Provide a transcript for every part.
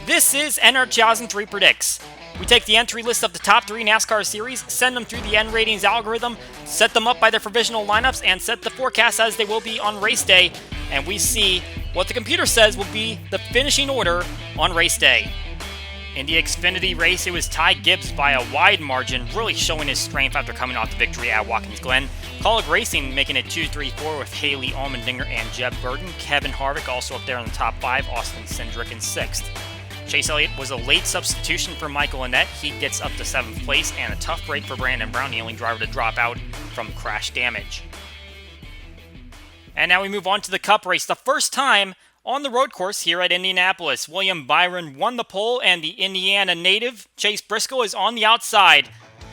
This is NR2003 Predicts. We take the entry list of the top 3 NASCAR series, send them through the N ratings algorithm, set them up by their provisional lineups, and set the forecast as they will be on race day, and we see what the computer says will be the finishing order on race day. In the Xfinity race, it was Ty Gibbs by a wide margin, really showing his strength after coming off the victory at Watkins Glen. Kaulig Racing making it 2-3-4 with Haley Almandinger and Jeb Burton. Kevin Harvick also up there in the top 5, Austin Cindric in 6th. Chase Elliott was a late substitution for Michael Annett. He gets up to 7th place, and a tough break for Brandon Brown, the only driver to drop out from crash damage. And now we move on to the Cup race, the first time on the road course here at Indianapolis. William Byron won the pole, and the Indiana native, Chase Briscoe, is on the outside.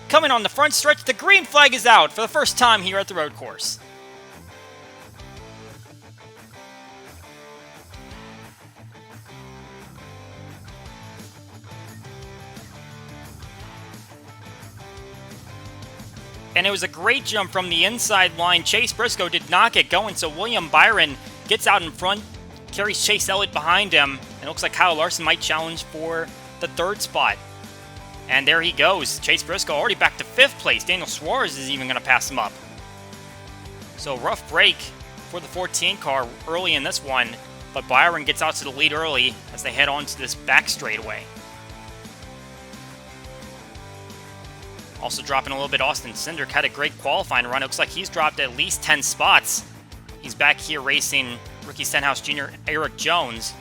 Coming on the front stretch, the green flag is out for the first time here at the road course. And it was a great jump from the inside line. Chase Briscoe did not get going, so William Byron gets out in front, carries Chase Elliott behind him, and it looks like Kyle Larson might challenge for the 3rd spot. And there he goes. Chase Briscoe already back to 5th place. Daniel Suarez is even going to pass him up. So rough break for the 14 car early in this one, but Byron gets out to the lead early as they head on to this back straightaway. Also dropping a little bit, Austin Cindric had a great qualifying run. It looks like he's dropped at least 10 spots. He's back here racing Ricky Stenhouse Jr., Eric Jones,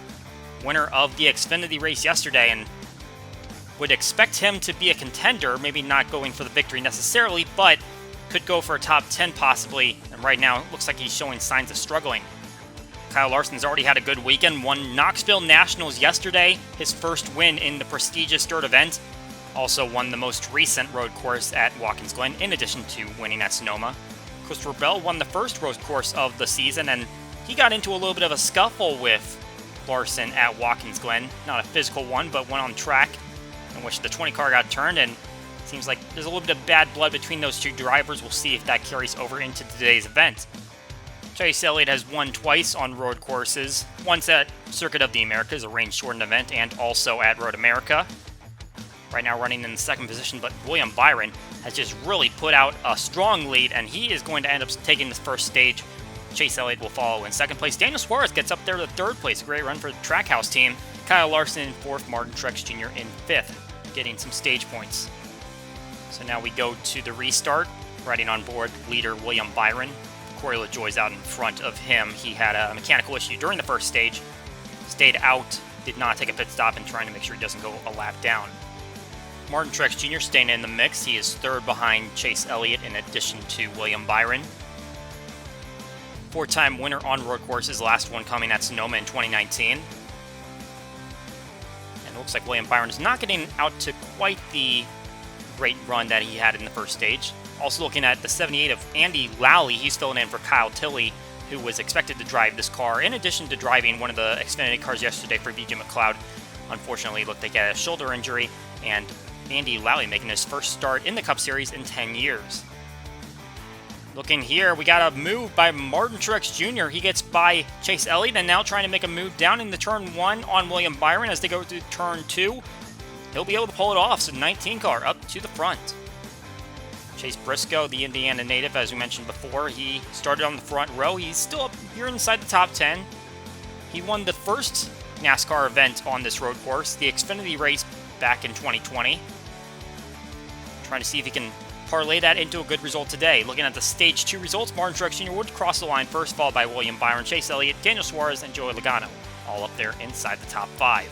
winner of the Xfinity race yesterday, and would expect him to be a contender, maybe not going for the victory necessarily, but could go for a top 10 possibly, and right now it looks like he's showing signs of struggling. Kyle Larson's already had a good weekend, won Knoxville Nationals yesterday, his first win in the prestigious dirt event. Also won the most recent road course at Watkins Glen, in addition to winning at Sonoma. Christopher Bell won the first road course of the season, and he got into a little bit of a scuffle with Larson at Watkins Glen. Not a physical one, but one on track in which the 20 car got turned, and it seems like there's a little bit of bad blood between those two drivers. We'll see if that carries over into today's event. Chase Elliott has won twice on road courses, once at Circuit of the Americas, a rain-shortened event, and also at Road America. Right now running in the 2nd position, but William Byron has just really put out a strong lead, and he is going to end up taking this first stage. Chase Elliott will follow in 2nd place. Daniel Suarez gets up there to 3rd place. A great run for the Trackhouse team. Kyle Larson in 4th, Martin Truex Jr. in 5th, getting some stage points. So now we go to the restart. Riding on board leader William Byron. Corey LaJoie's out in front of him. He had a mechanical issue during the first stage. Stayed out, did not take a pit stop, and trying to make sure he doesn't go a lap down. Martin Truex Jr. staying in the mix. He is 3rd behind Chase Elliott in addition to William Byron. 4-time winner on road courses, last one coming at Sonoma in 2019. And it looks like William Byron is not getting out to quite the great run that he had in the first stage. Also looking at the 78 of Andy Lally, he's filling in for Kyle Tilley, who was expected to drive this car, in addition to driving one of the Xfinity cars yesterday for BJ McLeod. Unfortunately, it looked like he had a shoulder injury, and Andy Lally making his first start in the Cup Series in 10 years. Looking here, we got a move by Martin Truex Jr. He gets by Chase Elliott and now trying to make a move down into turn 1 on William Byron as they go to turn 2. He'll be able to pull it off, so 19 car up to the front. Chase Briscoe, the Indiana native, as we mentioned before, he started on the front row. He's still up here inside the top 10. He won the first NASCAR event on this road course, the Xfinity race back in 2020. Trying to see if he can parlay that into a good result today. Looking at the Stage 2 results, Martin Truex Jr. would cross the line first, followed by William Byron, Chase Elliott, Daniel Suarez, and Joey Logano, all up there inside the top 5.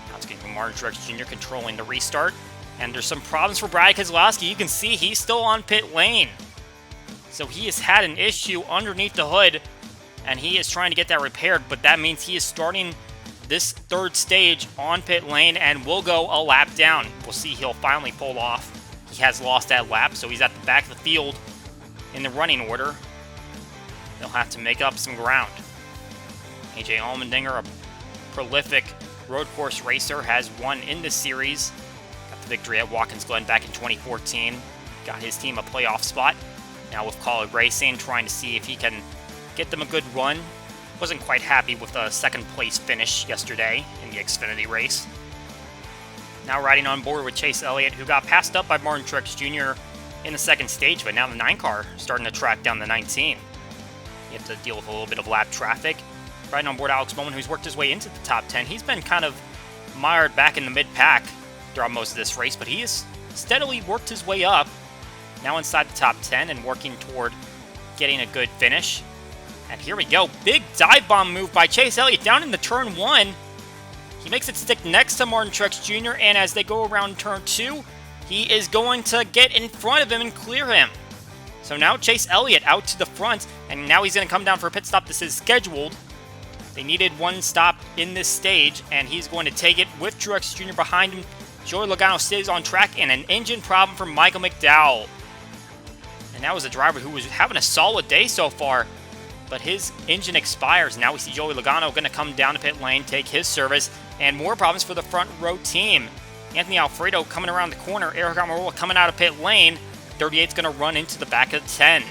Now it's getting from Martin Truex Jr. controlling the restart. And there's some problems for Brad Keselowski. You can see he's still on pit lane. So he has had an issue underneath the hood, and he is trying to get that repaired, but that means he is starting this 3rd stage on pit lane and will go a lap down. We'll see he'll finally pull off. He has lost that lap, so he's at the back of the field in the running order. They'll have to make up some ground. AJ Allmendinger, a prolific road course racer, has won in this series. Got the victory at Watkins Glen back in 2014. Got his team a playoff spot. Now with Kaulig Racing, trying to see if he can get them a good run wasn't quite happy with the second place finish yesterday in the Xfinity race. Now riding on board with Chase Elliott, who got passed up by Martin Truex Jr. in the second stage, but now the 9 car starting to track down the 19. You have to deal with a little bit of lap traffic. Riding on board Alex Bowman, who's worked his way into the top 10. He's been kind of mired back in the mid-pack throughout most of this race, but he has steadily worked his way up, now inside the top 10 and working toward getting a good finish. And here we go. Big dive bomb move by Chase Elliott down into turn 1. He makes it stick next to Martin Truex Jr., and as they go around turn 2, he is going to get in front of him and clear him. So now Chase Elliott out to the front, and now he's going to come down for a pit stop. This is scheduled. They needed one stop in this stage, and he's going to take it with Truex Jr. behind him. Joey Logano stays on track, and an engine problem for Michael McDowell. And that was a driver who was having a solid day so far, but his engine expires. Now we see Joey Logano going to come down to pit lane, take his service, and more problems for the front row team. Anthony Alfredo coming around the corner, Eric Almirola coming out of pit lane. 38's going to run into the back of 10.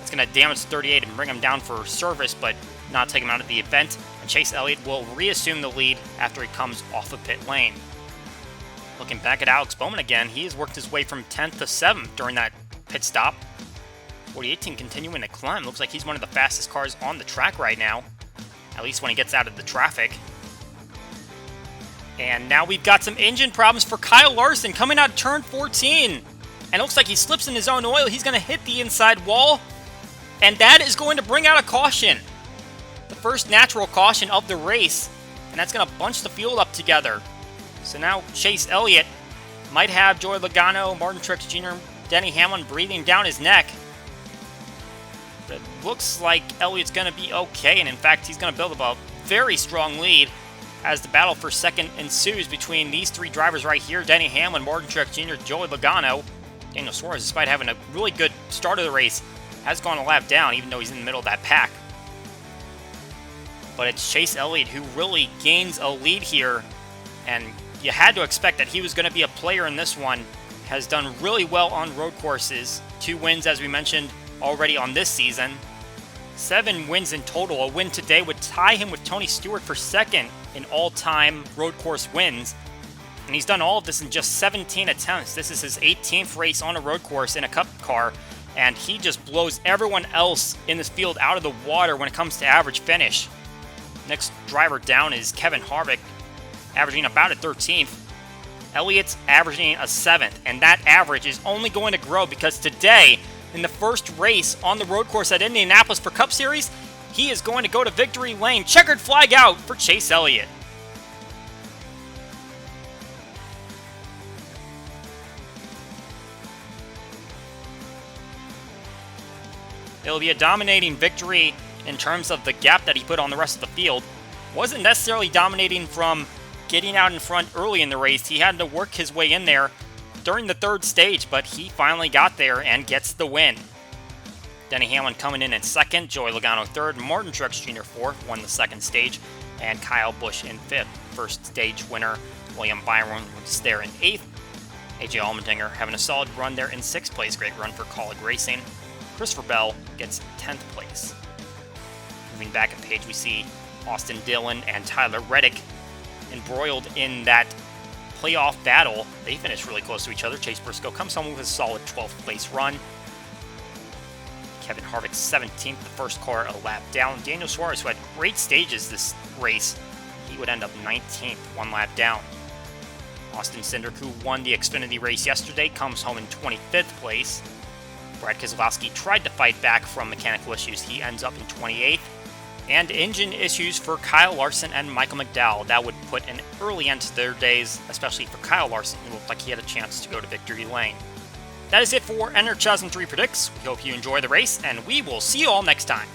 It's going to damage 38 and bring him down for service, but not take him out of the event. And Chase Elliott will reassume the lead after he comes off of pit lane. Looking back at Alex Bowman again, he has worked his way from 10th to 7th during that pit stop. 48 team continuing to climb. Looks like he's one of the fastest cars on the track right now, at least when he gets out of the traffic. And now we've got some engine problems for Kyle Larson coming out of turn 14. And it looks like he slips in his own oil. He's going to hit the inside wall, and that is going to bring out a caution. The first natural caution of the race, and that's going to bunch the field up together. So now Chase Elliott might have Joey Logano, Martin Truex Jr., Denny Hamlin breathing down his neck. But it looks like Elliott's going to be okay, and in fact, he's going to build up a very strong lead as the battle for second ensues between these 3 drivers right here, Denny Hamlin, Martin Truex Jr., Joey Logano. Daniel Suarez, despite having a really good start of the race, has gone a lap down, even though he's in the middle of that pack. But it's Chase Elliott who really gains a lead here, and you had to expect that he was going to be a player in this one. Has done really well on road courses. 2 wins, as we mentioned, already on this season. 7 wins in total. A win today would tie him with Tony Stewart for second in all-time road course wins. And he's done all of this in just 17 attempts. This is his 18th race on a road course in a Cup car, and he just blows everyone else in this field out of the water when it comes to average finish. Next driver down is Kevin Harvick, averaging about a 13th. Elliott's averaging a 7th, and that average is only going to grow because today, in the first race on the road course at Indianapolis for Cup Series, he is going to go to victory lane. Checkered flag out for Chase Elliott. It'll be a dominating victory in terms of the gap that he put on the rest of the field. Wasn't necessarily dominating from getting out in front early in the race. He had to work his way in there during the 3rd stage, but he finally got there and gets the win. Denny Hamlin coming in 2nd, Joey Logano 3rd, Martin Truex Jr. 4th, won the 2nd stage, and Kyle Busch in 5th. First stage winner, William Byron, was there in 8th. AJ Allmendinger having a solid run there in 6th place. Great run for Colleague Racing. Christopher Bell gets 10th place. Moving back a page, we see Austin Dillon and Tyler Reddick embroiled in that playoff battle. They finished really close to each other. Chase Briscoe comes home with a solid 12th place run. Kevin Harvick 17th, the first car a lap down. Daniel Suarez, who had great stages this race, he would end up 19th, 1 lap down. Austin Cindric, who won the Xfinity race yesterday, comes home in 25th place. Brad Keselowski tried to fight back from mechanical issues. He ends up in 28th. And engine issues for Kyle Larson and Michael McDowell. That would put an early end to their days, especially for Kyle Larson, who looked like he had a chance to go to victory lane. That is it for NR2003 Predicts. We hope you enjoy the race, and we will see you all next time.